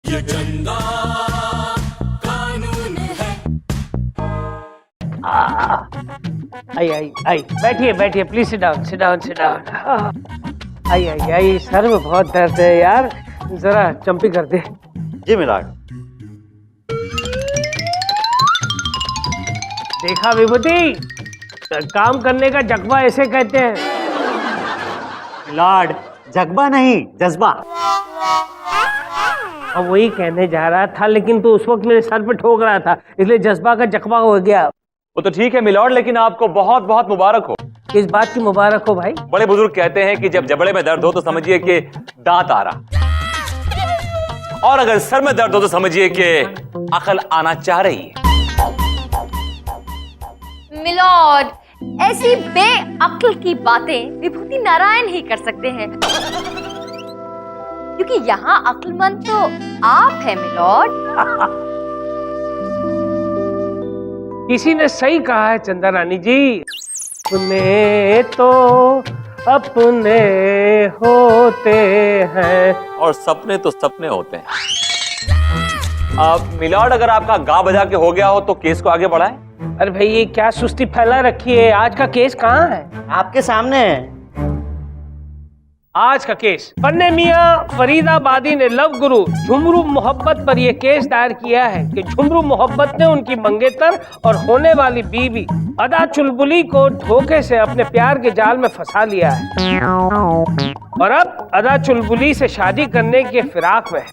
ये चंदा कानून है। आई आई आई, बैठिए बैठिए, please sit down sit down sit down. I I I, sir में बहुत दर्द है यार, जरा चंपी कर दे। जी मिलाड। देखा विभूति, काम करने का जज्बा ऐसे कहते हैं। मिलाड, जज्बा नहीं जज्बा। अब वही कहने जा रहा था, लेकिन तू उस वक्त मेरे सर पे ठोक रहा था, इसलिए जज्बा का जख्मा हो गया। वो तो ठीक है मिलॉर्ड, लेकिन आपको बहुत बहुत मुबारक हो। किस बात की मुबारक हो भाई? बड़े बुजुर्ग कहते हैं कि जब जबड़े में दर्द हो तो समझिए कि दांत आ रहा, और अगर सर में दर्द हो तो समझिए कि अकल आना चाह रही है। मिलॉर्ड, ऐसी बेअक्ल की बातें विभूति नारायण ही कर सकते हैं, क्योंकि यहाँ अक्लमंद तो आप हैं मिलॉर्ड। किसी ने सही कहा है चंदा रानी जी, अपने तो अपने होते हैं और सपने तो सपने होते हैं। मिलॉर्ड, अगर आपका गा बजा के हो गया हो तो केस को आगे बढ़ाएं। अरे भाई, ये क्या सुस्ती फैला रखी है? आज का केस कहाँ है? आपके सामने है। आज का केस, पन्ने मियां फरीदाबादी ने लव गुरु झुमरू मोहब्बत पर यह केस दायर किया है कि झुमरू मोहब्बत ने उनकी मंगेतर और होने वाली बीवी अदा चुलबुली को धोखे से अपने प्यार के जाल में फंसा लिया है, और अब अदा चुलबुली से शादी करने के फिराक में है।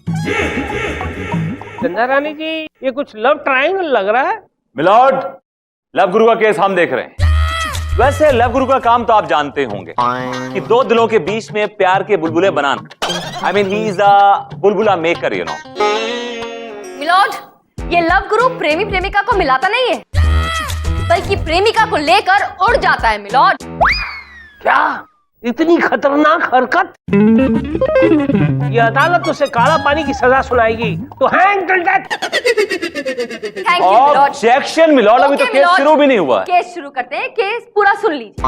चंदा रानी जी, ये कुछ लव ट्रायंगल लग रहा है। मिलॉर्ड, लव गुरु का केस हम देख रहे हैं। वैसे लव गुरु का काम तो आप जानते होंगे कि दो दिलों के बीच में प्यार के बुलबुले बनाना। I mean he is a बुलबुला मेकर, यू नो। मिलॉर्ड, ये लव गुरु प्रेमी प्रेमिका को मिलाता नहीं है, बल्कि प्रेमिका को लेकर उड़ जाता है मिलॉर्ड। क्या इतनी खतरनाक हरकत? ये अदालत उसे काला पानी की सजा सुनाएगी, तो hang till death. Thank you milord. Objection milord, अभी तो केस शुरू भी नहीं हुआ है। केस शुरू करते हैं, केस पूरा सुन लीजिए।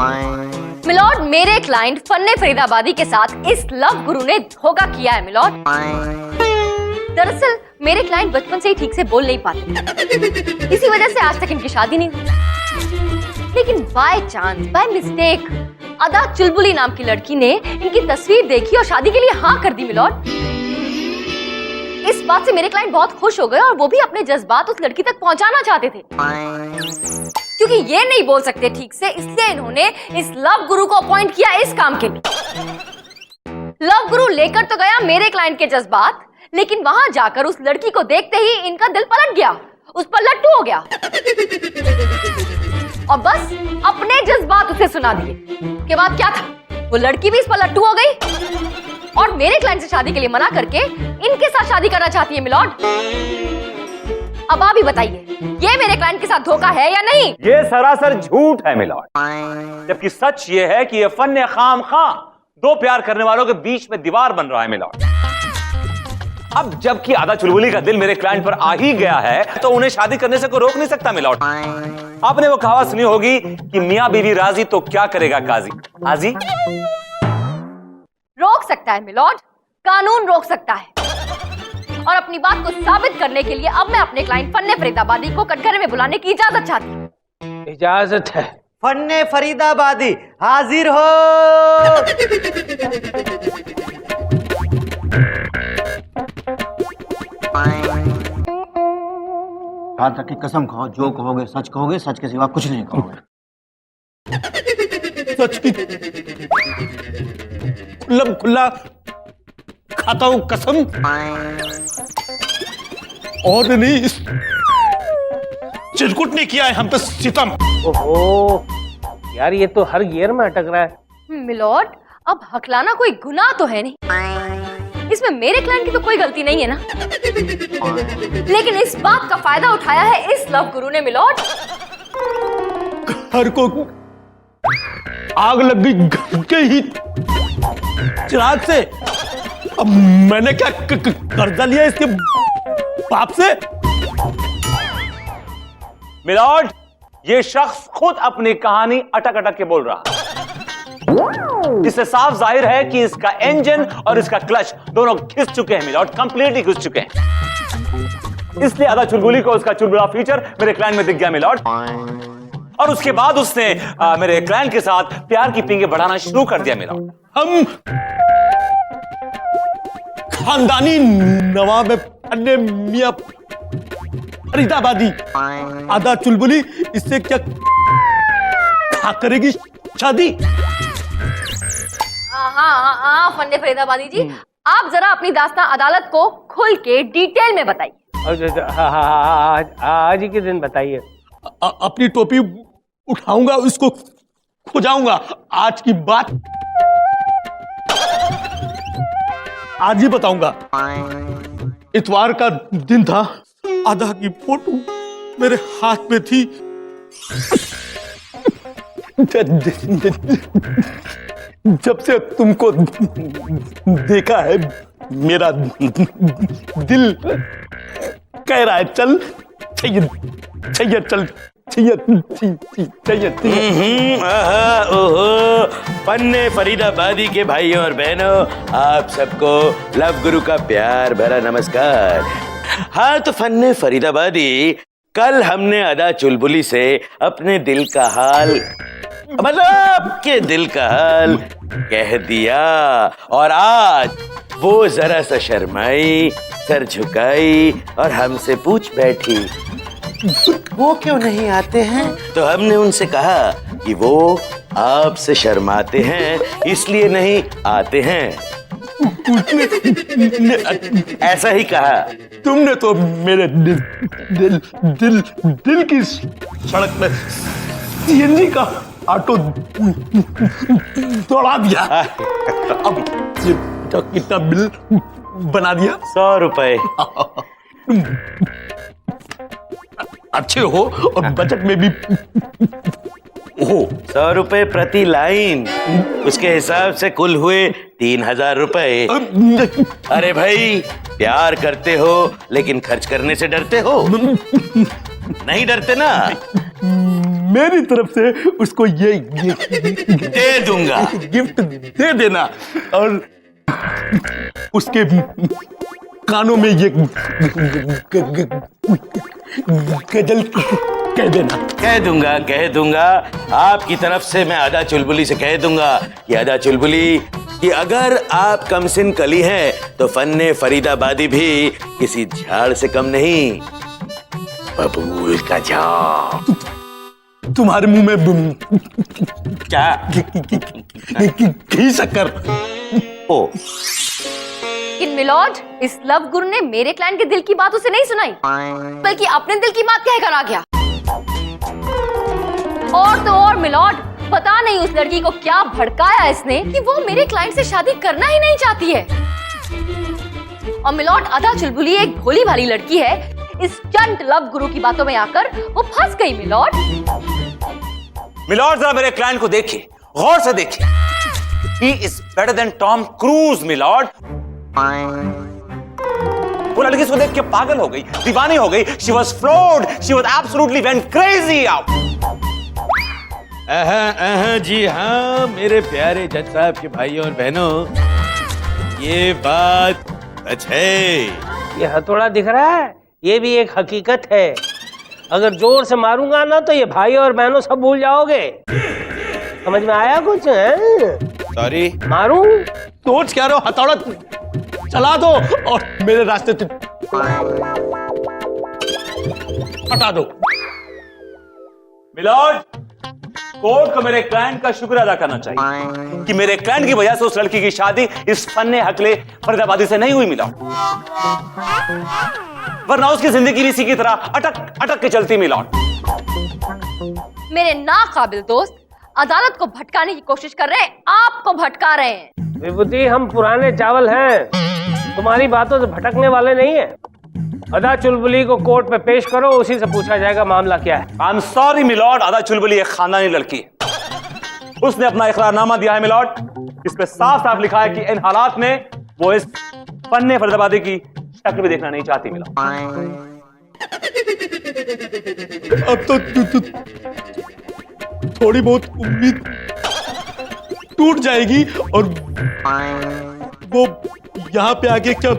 मिलॉर्ड, मेरे क्लाइंट फन्ने फरीदाबादी के साथ इस लव गुरु ने धोखा किया है मिलॉर्ड। दरअसल मेरे क्लाइंट बचपन से ही ठीक से बोल नहीं पाते, इसी वजह से आज तक इनकी शादी नहीं हुई। लेकिन बाय चांस, बाय मिस्टेक, अदा चुलबुली नाम की लड़की ने इनकी तस्वीर देखी और शादी के लिए हाँ कर दी मिलॉर्ड। इस बात से मेरे क्लाइंट बहुत खुश हो गए और वो भी अपने जज्बात उस लड़की तक पहुंचाना चाहते थे। क्योंकि ये नहीं बोल सकते ठीक से, इसलिए इन्होंने इस लव गुरु को अपॉइंट किया इस काम के लिए। लव गुरु लेकर तो गया मेरे क्लाइंट के जज्बात, लेकिन वहां जाकर उस लड़की को देखते ही इनका दिल पलट गया, उस पर लट्टू हो गया और बस अपने जज्बात उसे सुना दिए। के बाद क्या था, वो लड़की भी इस पर लट्टू हो गई और मेरे क्लाइंट से शादी के लिए मना करके इनके साथ शादी करना चाहती है मिलॉर्ड। अब आप ही बताइए, ये मेरे क्लाइंट के साथ धोखा है या नहीं? ये सरासर झूठ है मिलॉर्ड, जबकि सच ये है कि ये फन्ने खाम खां दो प्यार करने वालों के बीच में दीवार बन रहा है मिलॉर्ड। अब जबकि आदा चुलबुली का दिल मेरे क्लाइंट पर आ ही गया है, तो उन्हें शादी करने से कोई रोक नहीं सकता मिलॉर्ड। आपने वो कहावत सुनी होगी कि मियां बीवी राजी तो क्या करेगा काजी। हाजी रोक सकता है मिलॉर्ड, कानून रोक सकता है। और अपनी बात को साबित करने के लिए अब मैं अपने क्लाइंट फन्ने फरीदाबादी को कटघरे में बुलाने की इजाजत चाहती हूँ। इजाजत है। फन्ने फरीदाबादी हाजिर हो। हाथ रख के कसम खाओ, जो कहोगे सच के सिवा कुछ नहीं कहोगे। सच की खुला खाता हूं कसम, और नहीं इस चिरकुट ने किया है हम पे सितम। ओहो यार, ये तो हर गियर में अटक रहा है। मिलॉर्ड, अब हकलाना कोई गुनाह तो है नहीं, इसमें मेरे क्लाइंट की तो कोई गलती नहीं है ना। लेकिन इस बात का फायदा उठाया है इस लव गुरु ने मिलॉर्ड। घर को आग लग गई, घर के ही चिराग से। अब मैंने क्या कर्जा लिया इसके बाप से? मिलॉर्ड, ये शख्स खुद अपनी कहानी अटक अटक के बोल रहा है। इससे साफ जाहिर है कि इसका इंजन और इसका क्लच दोनों घिस चुके हैं मिलॉर्ड, कंप्लीटली घिस चुके हैं। इसलिए आधा चुलबुली को उसका चुलबुला फीचर मेरे क्लाइंट में दिख गया मिलॉर्ड, और उसके बाद उसने मेरे क्लाइंट के साथ प्यार की पींगे बढ़ाना शुरू कर दिया मिलॉर्ड। हम खानदानी नवाब फन्ने मियां फरीदाबादी आधा चुलबुली इससे क्या करेगी शादी? हाँ फन्ने फरीदाबादी जी, आप जरा अपनी दास्तान अदालत को खुल के डिटेल में बताइए। आज ही के दिन बताइए। अपनी टोपी उठाऊंगा, उसको खुजाऊंगा। आज की बात आज ही बताऊंगा। इतवार का दिन था, आधा की फोटो मेरे हाथ में थी। जब से तुमको देखा है मेरा दिल कह रहा है चल चाहिए चल चाहिए। ओहो फन्ने फरीदाबादी के भाइयों और बहनों, आप सबको लव गुरु का प्यार भरा नमस्कार। हाँ तो फन्ने फरीदाबादी, कल हमने अदा चुलबुली से अपने दिल का हाल, मतलब के दिल का हाल कह दिया, और आज वो जरा सा शर्माई, सर झुकाई और हमसे पूछ बैठी वो क्यों नहीं आते हैं। तो हमने उनसे कहा कि वो आपसे शर्माते हैं इसलिए नहीं आते हैं। ऐसा ही कहा। तुमने तो मेरे दिल की सड़क में सीएनजी का ऑटो दौड़ा दिया। अब ये कितना बिल बना दिया? 100 रुपए। अच्छे हो और बजट में भी हो। 100 रुपए प्रति लाइन, उसके हिसाब से कुल हुए 3000 रुपए। अरे भाई, प्यार करते हो लेकिन खर्च करने से डरते हो? नहीं डरते ना? मेरी तरफ से उसको ये दे दूंगा, गिफ्ट दे देना, और उसके कानों में ये गजल कह देना। कह दूंगा। आपकी तरफ से मैं आधा चुलबुली से कह दूंगा कि आधा चुलबुली, कि अगर आप कमसिन कली हैं तो फन्ने फरीदाबादी भी किसी झाड़ से कम नहीं, बबूल का झाड़। तुम्हारे मुंह में क्या घी शक्कर ओ। लेकिन मिलॉर्ड, इस लव गुरु ने मेरे क्लाइंट के दिल की बात उसे नहीं सुनाई, बल्कि अपने दिल की बात कहकर आ गया। और तो और मिलॉर्ड, पता नहीं उस लड़की को क्या भड़काया इसने कि वो मेरे क्लाइंट से शादी करना ही नहीं चाहती है। और मिलॉर्ड, आधा चुलबुली एक भोली भाली लड़की है। इस चंट लव गुरु की बातों में आकर वो फंस गई। मिलॉर्ड, मिलॉर्ड जरा मेरे क्लाइंट को देखिए, गौर से देखिए। He is better than Tom Cruise, milord. वो लड़की इसको देख के पागल हो गई, दीवानी हो गई। She was floored, she was absolutely went crazy out. जी हाँ मेरे प्यारे जज साहब के भाइयों और बहनों, ये बात सच है। ये हथौड़ा दिख रहा है, ये भी एक हकीकत है। अगर जोर से मारूंगा ना तो ये भाई और बहनों सब भूल जाओगे। समझ में आया कुछ? सॉरी। मारूं? सोच क्या रहे हो? हथौड़ा चला दो और मेरे रास्ते से हटा दो। मिलॉर्ड, कोर्ट को मेरे क्लाइंट का शुक्र अदा करना चाहिए कि मेरे क्लाइंट की वजह से उस लड़की की शादी इस फन्ने हकले फरीदाबादी से नहीं हुई मिलॉर्ड, वरना उसकी जिंदगी भी इसी की तरह अटक अटक के चलती मिलॉर्ड। मेरे नाकाबिल दोस्त अदालत को भटकाने की कोशिश कर रहे हैं, आपको भटका रहे हैं। विभूति, हम पुराने चावल हैं, तुम्हारी बातों से भटकने वाले नहीं है। अदा चुलबुली को कोर्ट में पेश करो, उसी से पूछा जाएगा मामला क्या है। आई एम सॉरी मिलॉर्ड, आधा चुलबुली एक खानदानी लड़की है। उसने अपना इकरारनामा दिया है मिलॉर्ड, इस पे साफ साफ लिखा है कि इन हालात में वो इस फन्ने फरीदाबादी की शक्ल भी देखना नहीं चाहती मिलॉर्ड। अब तो थोड़ी बहुत उम्मीद टूट जाएगी और वो यहाँ पे आके क्या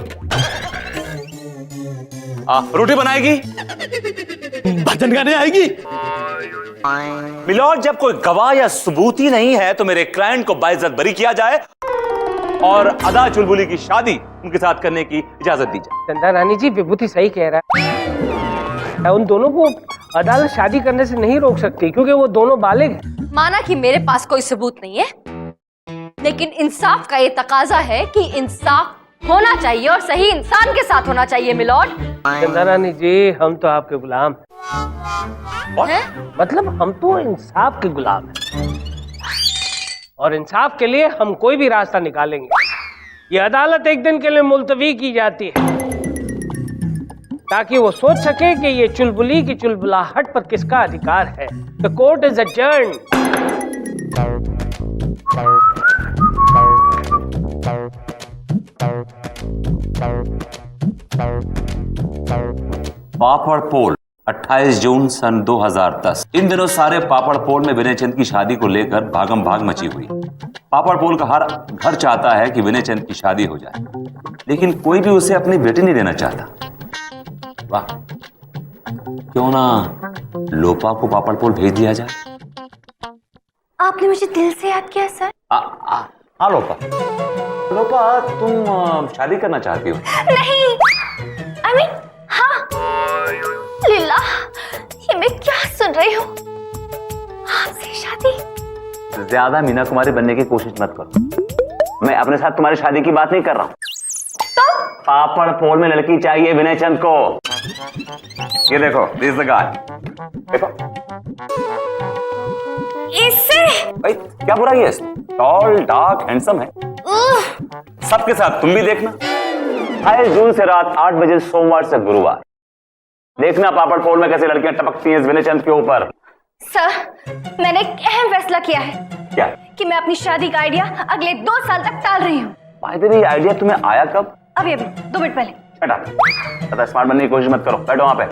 रोटी बनाएगी, भजन गाने आएगी। मिलॉर्ड जब कोई गवाह या सबूत ही नहीं है तो मेरे क्लाइंट को बाइज्जत बरी किया जाए और अदा चुलबुली की शादी उनके साथ करने की इजाजत दी जाए। चंदा रानी जी विभूति सही कह रहा है, उन दोनों को अदालत शादी करने से नहीं रोक सकती क्योंकि वो दोनों बालिग हैं। माना कि मेरे पास कोई सबूत नहीं है, लेकिन इंसाफ का ये तकाजा है कि इंसाफ होना चाहिए और सही इंसान के साथ होना चाहिए मिलॉर्ड। चंदा रानी जी हम तो आपके गुलाम हैं? मतलब हम तो इंसाफ के गुलाम हैं और इंसाफ के लिए हम कोई भी रास्ता निकालेंगे। ये अदालत एक दिन के लिए मुलतवी की जाती है ताकि वो सोच सके कि ये चुलबुली की चुलबुलाहट पर किसका अधिकार है। The court is adjourned. Papad Pol 28 जून सन 2010। इन दिनों सारे पापड़ पोल में विनय चंद की शादी को लेकर भागम भाग मची हुई। पापड़ पोल का हर घर चाहता है कि विनय चंद की शादी हो जाए, लेकिन कोई भी उसे अपनी बेटी नहीं देना चाहता। वाह, क्यों ना लोपा को पापड़ पोल भेज दिया जाए। आपने मुझे दिल से याद किया सर। हाँ लोपा, लोपा तुम शादी करना चाहती हो? नहीं, I mean, हाँ। लीला, ये मैं क्या सुन रही हूँ? आपसे शादी? ज्यादा मीना कुमारी बनने की कोशिश मत करो। मैं अपने साथ तुम्हारी शादी की बात नहीं कर रहा हूँ। तो? पापड़ पोल में लड़की चाहिए विनय चंद को। ये देखो, दिस इज द गाय। देखो इससे? भाई क्या बुरा है? टॉल, डार्क, हैंडसम है। सबके साथ तुम भी देखना। 28 जून से रात 8 बजे सोमवार से गुरुवार देखना पापड़ पोल में कैसे लड़कियां टपकती हैं विनय चंद के ऊपर। सर, मैंने एक अहम फैसला किया है। क्या? कि मैं अपनी शादी का आइडिया अगले 2 साल तक टाल रही हूँ। ये आइडिया तुम्हें आया कब? अभी 2 मिनट पहले। बेटा स्मार्ट बनने की कोशिश मत करो, बैठो वहां पे।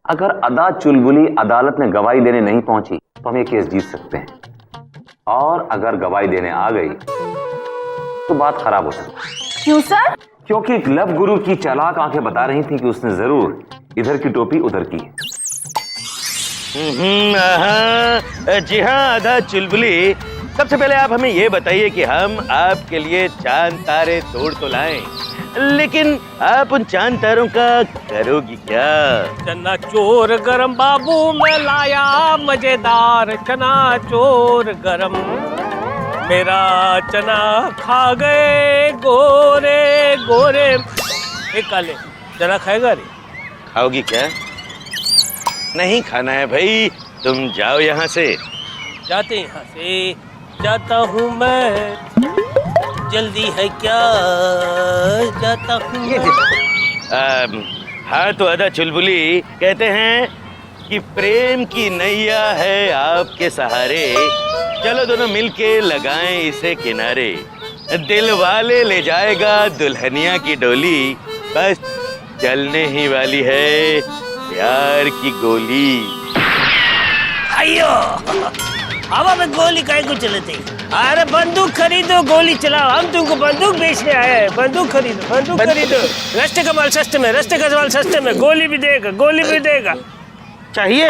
अगर अदा चुलबुली अदालत में गवाही देने नहीं पहुंची तो हम ये केस जीत सकते हैं, और अगर गवाही देने आ गई तो बात खराब हो सकती है। क्यों सर? क्योंकि लव गुरु की चालाक आंखें बता रही थी कि उसने जरूर इधर की टोपी उधर की है। जी हाँ अदा चुलबुली, सबसे पहले आप हमें ये बताइए कि हम आपके लिए चांद तारे तोड़ तो लाएं, लेकिन आप उन चांद तारों का करोगी क्या? चना चोर गरम बाबू मैं लाया मजेदार चना चोर गरम, मेरा चना खा गए गोरे गोरे। एक काले चना खाएगा रे? खाओगी क्या? नहीं खाना है भाई, तुम जाओ यहाँ से। जाते यहाँ से, जाता हूँ मैं, जल्दी है क्या, जाता हूँ। हाँ तो अदा चुलबुली कहते हैं कि प्रेम की नैया है आपके सहारे, चलो दोनों मिलके लगाएं इसे किनारे, दिल वाले ले जाएगा दुल्हनिया की डोली, बस चलने ही वाली है प्यार की गोली। अयो हवा में गोली काहे को चलते? अरे बंदूक खरीदो गोली चलाओ, हम तुमको बंदूक बेचने आए हैं। बंदूक खरीदो, बंदूक खरीदो। रास्ते का माल सस्ते में, रास्ते का माल सस्ते में, गोली भी देगा, गोली भी देगा। चाहिए?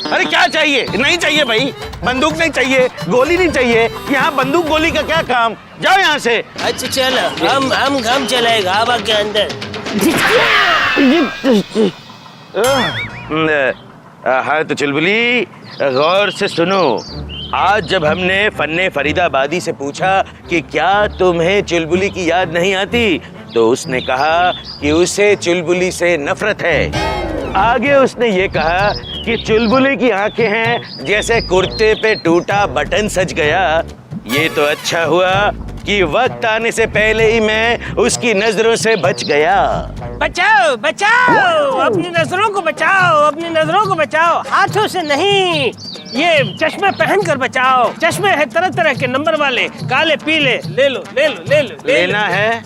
अरे क्या चाहिए? नहीं चाहिए भाई, बंदूक नहीं चाहिए, गोली नहीं चाहिए, यहाँ बंदूक गोली का क्या काम, जाओ यहाँ से। अच्छा चलो, हम चलाएगा हवा के अंदर। हाँ तो चुलबुली गौर से सुनो, आज जब हमने फन्ने फरीदाबादी से पूछा कि क्या तुम्हें चुलबुली की याद नहीं आती, तो उसने कहा कि उसे चुलबुली से नफरत है। आगे उसने ये कहा कि चुलबुली की आंखें हैं जैसे कुर्ते पे टूटा बटन सज गया। ये तो अच्छा हुआ कि वक्त आने से पहले ही मैं उसकी नजरों से बच गया। बचाओ बचाओ, अपनी नजरों को बचाओ, अपनी नजरों को बचाओ, हाथों से नहीं, ये चश्मे पहन कर बचाओ। चश्मे है तरह तरह के नंबर वाले, काले पीले, ले लो ले लो ले लो। लेना है?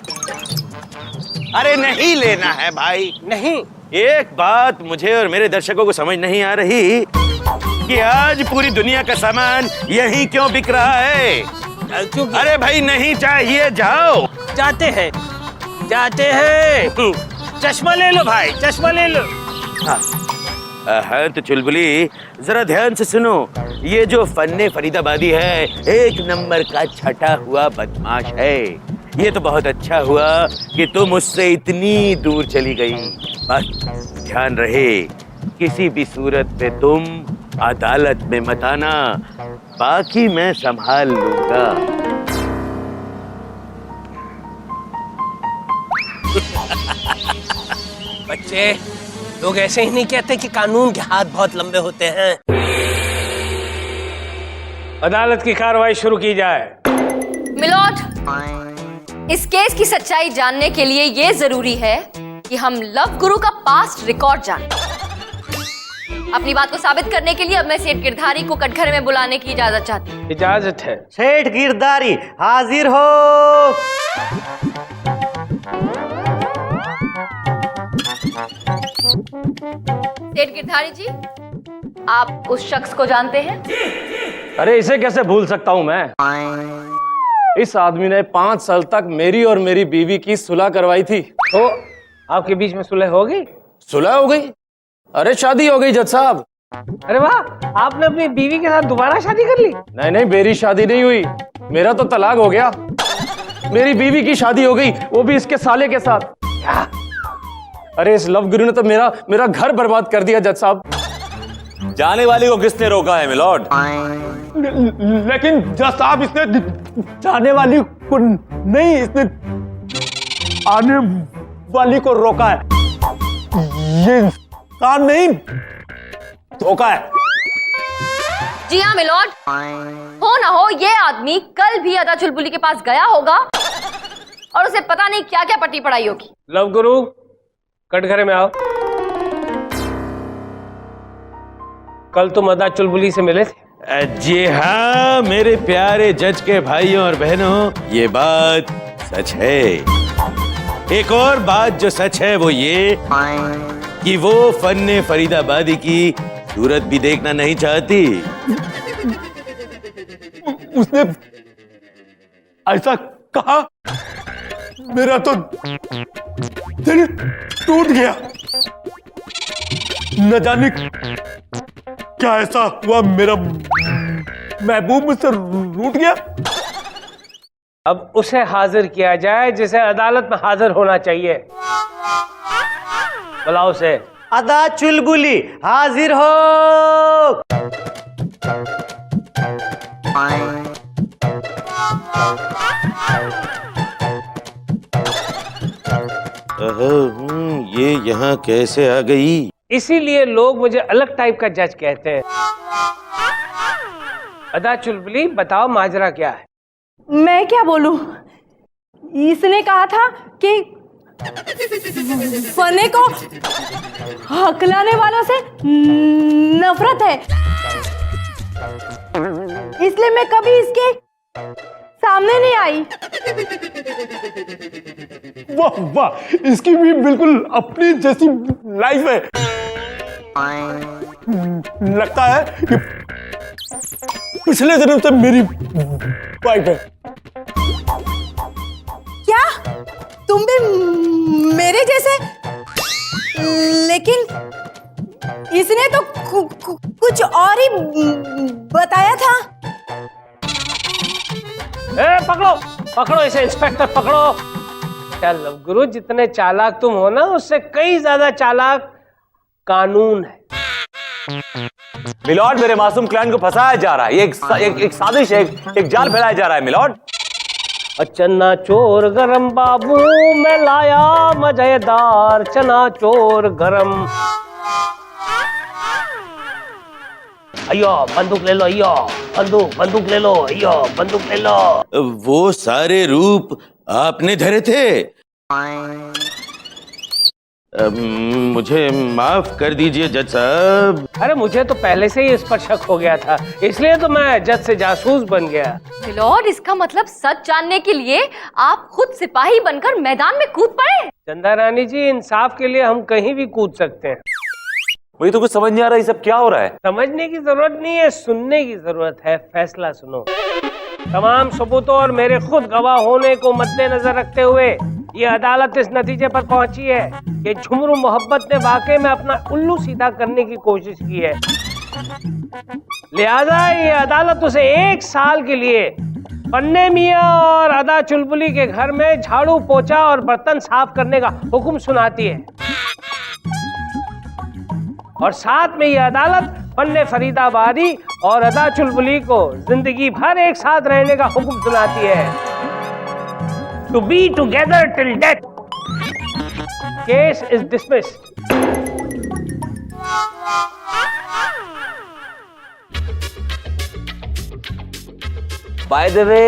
अरे नहीं लेना है भाई, नहीं। एक बात मुझे और मेरे दर्शकों को समझ नहीं आ रही कि आज पूरी दुनिया का सामान यहीं क्यों बिक रहा है? क्योंकि अरे भाई नहीं चाहिए, जाओ। जाते हैं चश्मा ले लो भाई, चश्मा ले लो। हाँ तो चुलबुली जरा ध्यान से सुनो, ये जो फन्ने फरीदाबादी है एक नंबर का छटा हुआ बदमाश है। ये तो बहुत अच्छा हुआ कि तुम उससे इतनी दूर चली गई। बस ध्यान रहे किसी भी सूरत पे तुम अदालत में मत आना, बाकी मैं संभाल लूंगा। बच्चे लोग ऐसे ही नहीं कहते कि कानून के हाथ बहुत लंबे होते हैं। अदालत की कार्रवाई शुरू की जाए। मिलॉर्ड, इस केस की सच्चाई जानने के लिए ये जरूरी है कि हम लव गुरु का पास्ट रिकॉर्ड जानें। अपनी बात को साबित करने के लिए अब मैं सेठ गिरधारी को कटघरे में बुलाने की इजाजत चाहती हूँ। इजाजत है। सेठ गिरधारी हाजिर हो। सेठ गिरधारी जी, आप उस शख्स को जानते हैं? अरे इसे कैसे भूल सकता हूं मैं? इस आदमी ने 5 साल तक मेरी और मेरी बीवी की सुलह करवाई थी। तो आपके बीच में सुलह हो गई? सुलह हो गई? अरे शादी हो गई जज साहब। अरे वाह, आपने अपनी बीवी के साथ दोबारा शादी कर ली? नहीं मेरी शादी नहीं हुई, मेरा तो तलाक हो गया। मेरी बीवी की शादी हो गई, वो भी इसके साले के साथ। अरे इस लव गुरु ने तो मेरा घर बर्बाद कर दिया जज साहब। जाने वाली को किसने रोका है मिलॉर्ड? लेकिन जज साहब, इसने जाने वाली को नहीं, इसने आने वाली को रोका है। ये इंसान नहीं, धोखा है। जी हाँ मिलॉर्ड, हो ना हो ये आदमी कल भी अदा चुलबुली के पास गया होगा और उसे पता नहीं क्या क्या पट्टी पढ़ाई होगी। लव गुरु कटघरे में आओ। कल तुम अदा चुलबुली से मिले थे? जी हाँ मेरे प्यारे जज के भाइयों और बहनों, ये बात सच है। एक और बात जो सच है वो ये कि वो फन्ने फरीदाबादी की सूरत भी देखना नहीं चाहती। उसने ऐसा कहा, मेरा तो दिल टूट गया। न जाने क्या ऐसा हुआ, मेरा महबूब मुझसे रूठ गया। अब उसे हाजिर किया जाए जिसे अदालत में हाजिर होना चाहिए। बुलाओ उसे। अदा चुलबुली हाजिर हो। ये यहाँ कैसे आ गई? इसीलिए लोग मुझे अलग टाइप का जज कहते हैं। अदा चुलबुली बताओ माजरा क्या है? मैं क्या बोलूं? इसने कहा था कि फने को हकलाने वालों से नफरत है, इसलिए मैं कभी इसके सामने नहीं आई। वाह वाह, इसकी भी बिल्कुल अपनी जैसी लाइफ है। लगता है कि पिछले जन्म से मेरी वाइफ है। क्या तुम भी मेरे जैसे? लेकिन इसने तो कुछ और ही बताया था। पकड़ो पकड़ो इसे, इंस्पेक्टर पकड़ो। क्या लव गुरु, जितने चालाक तुम हो ना, उससे कई ज्यादा चालाक कानून है। मिलॉर्ड, मेरे मासूम क्लाइंट को फंसाया जा रहा है। ये एक साजिश है, एक जाल फैलाया जा रहा है मिलॉर्ड। चना चोर गरम बाबू, मैं लाया मजेदार चना चोर गरम। अयो बंदूक ले लो, अयो बंदूक ले लो, अयो बंदूक ले लो। वो सारे रूप आपने धरे थे? मुझे माफ कर दीजिए जज साहब। अरे मुझे तो पहले से ही इस पर शक हो गया था, इसलिए तो मैं जज से जासूस बन गया। मिलॉर्ड, इसका मतलब सच जानने के लिए आप खुद सिपाही बनकर मैदान में कूद पड़े। चंदा रानी जी, इंसाफ के लिए हम कहीं भी कूद सकते हैं। मुझे तो कुछ समझ नहीं आ रहा ये सब क्या हो रहा है। समझने की जरूरत नहीं है, सुनने की जरूरत है। फैसला सुनो। तमाम सबूतों और मेरे खुद गवाह होने को मद्देनजर रखते हुए ये अदालत इस नतीजे पर पहुंची है कि झुमरू मोहब्बत ने वाकई में अपना उल्लू सीधा करने की कोशिश की है। लिहाजा ये अदालत उसे 1 साल के लिए पन्ने मियां और अदा चुलबुली के घर में झाड़ू पोछा और बर्तन साफ करने का हुक्म सुनाती है। और साथ में यह अदालत पन्ने फरीदाबादी और अदा चुलबुली को जिंदगी भर एक साथ रहने का हुक्म सुनाती है। To be together till death. Case is dismissed. By the way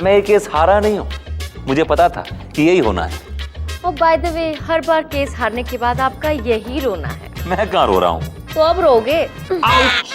मैं ये केस हारा नहीं हूं, मुझे पता था कि यही होना है। और bye the way her bar case हारने के बाद आपका यही रोना है। मैं कहाँ रो रहा हूँ। तो अब रोगे। आउच।